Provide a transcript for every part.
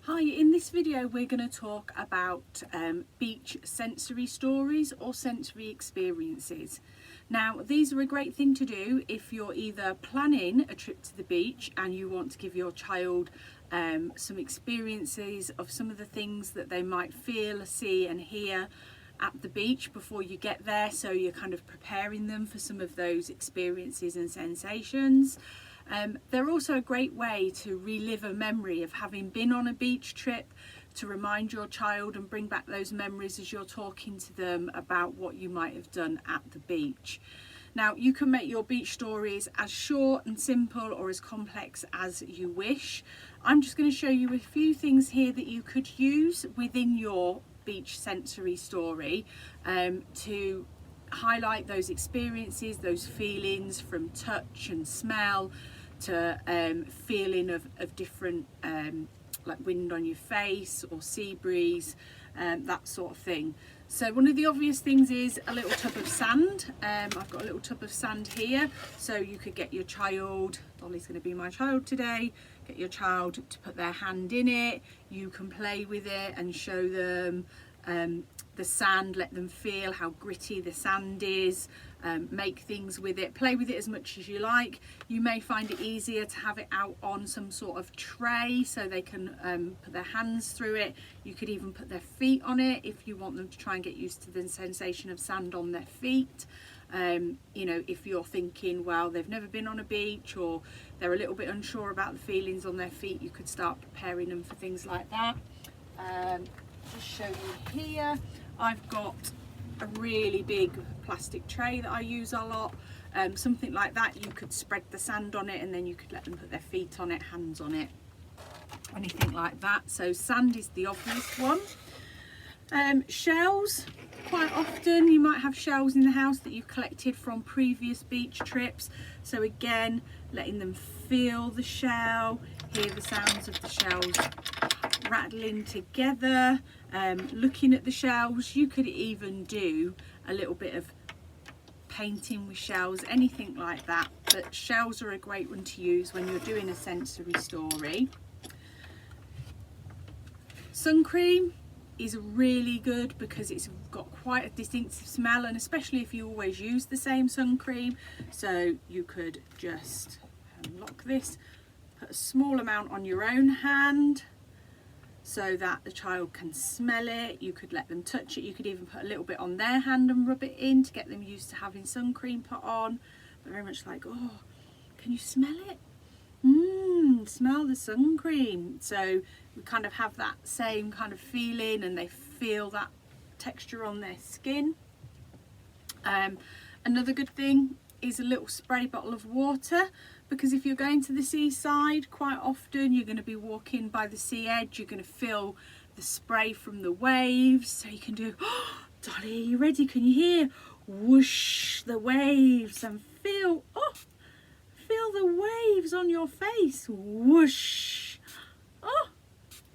Hi, in this video we're going to talk about beach sensory stories or sensory experiences. Now these are a great thing to do if you're either planning a trip to the beach and you want to give your child some experiences of some of the things that they might feel, see and hear at the beach before you get there, so you're kind of preparing them for some of those experiences and sensations. They're also a great way to relive a memory of having been on a beach trip, to remind your child and bring back those memories as you're talking to them about what you might have done at the beach. Now you can make your beach stories as short and simple or as complex as you wish. I'm just going to show you a few things here that you could use within your beach sensory story to highlight those experiences, those feelings, from touch and smell to feeling of different like wind on your face or sea breeze, that sort of thing. So one of the obvious things is a little tub of sand. I've got a little tub of sand here, so you could get your child, Dolly's going to be my child today, get your child to put their hand in it. You can play with it and show them the sand, let them feel how gritty the sand is, make things with it, play with it as much as you like. You may find it easier to have it out on some sort of tray so they can put their hands through it. You could even put their feet on it if you want them to try and get used to the sensation of sand on their feet. You know, if you're thinking, well, they've never been on a beach or they're a little bit unsure about the feelings on their feet, you could start preparing them for things like that. Just show you here, I've got a really big plastic tray that I use a lot. Something like that, you could spread the sand on it and then you could let them put their feet on it, hands on it, anything like that. So sand is the obvious one. Shells, quite often you might have shells in the house that you've collected from previous beach trips. So again, letting them feel the shell, hear the sounds of the shells rattling together, looking at the shells. You could even do a little bit of painting with shells, anything like that, but shells are a great one to use when you're doing a sensory story. Sun cream is really good because it's got quite a distinctive smell, and especially if you always use the same sun cream. So you could just unlock this, put a small amount on your own hand so that the child can smell it. You could let them touch it. You could even put a little bit on their hand and rub it in to get them used to having sun cream put on. But very much like, oh, can you smell it? Smell the sun cream. So we kind of have that same kind of feeling and they feel that texture on their skin. Another good thing is a little spray bottle of water, because if you're going to the seaside, quite often you're going to be walking by the sea edge, you're going to feel the spray from the waves. So you can do, oh, Dolly, are you ready? Can you hear whoosh the waves, and feel the waves on your face, whoosh. Oh,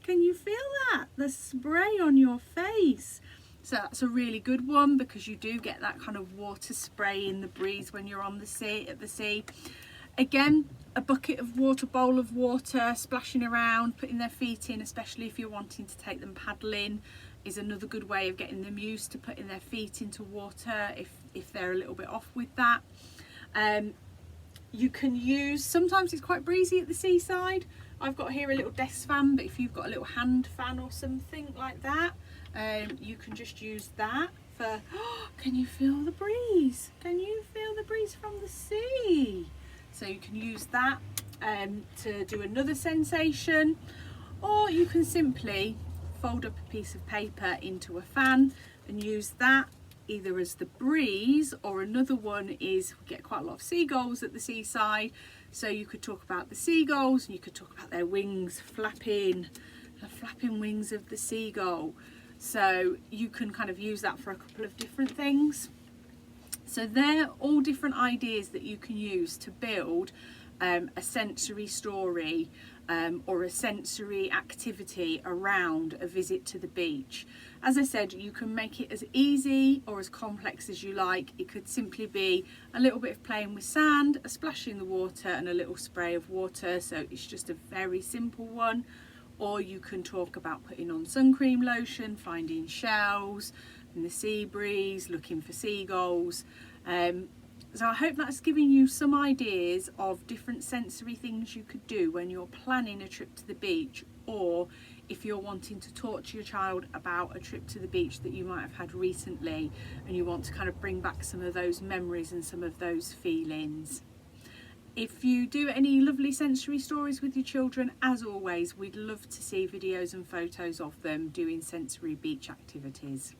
can you feel that? The spray on your face. So that's a really good one because you do get that kind of water spray in the breeze when you're on the sea, at the sea. Again, a bucket of water, bowl of water, splashing around, putting their feet in, especially if you're wanting to take them paddling, is another good way of getting them used to putting their feet into water if they're a little bit off with that. You can use, sometimes it's quite breezy at the seaside. I've got here a little desk fan, but if you've got a little hand fan or something like that, you can just use that for, oh, can you feel the breeze? Can you feel the breeze from the sea? So you can use that to do another sensation, or you can simply fold up a piece of paper into a fan and use that either as the breeze, or another one is, we get quite a lot of seagulls at the seaside, so you could talk about the seagulls and you could talk about their wings flapping, the flapping wings of the seagull. So you can kind of use that for a couple of different things. So they're all different ideas that you can use to build a sensory story or a sensory activity around a visit to the beach. As I said, you can make it as easy or as complex as you like. It could simply be a little bit of playing with sand, a splash in the water and a little spray of water. So it's just a very simple one. or you can talk about putting on sun cream lotion, finding shells in the sea breeze, looking for seagulls. So I hope that's giving you some ideas of different sensory things you could do when you're planning a trip to the beach, or if you're wanting to talk to your child about a trip to the beach that you might have had recently and you want to kind of bring back some of those memories and some of those feelings. If you do any lovely sensory stories with your children, as always, we'd love to see videos and photos of them doing sensory beach activities.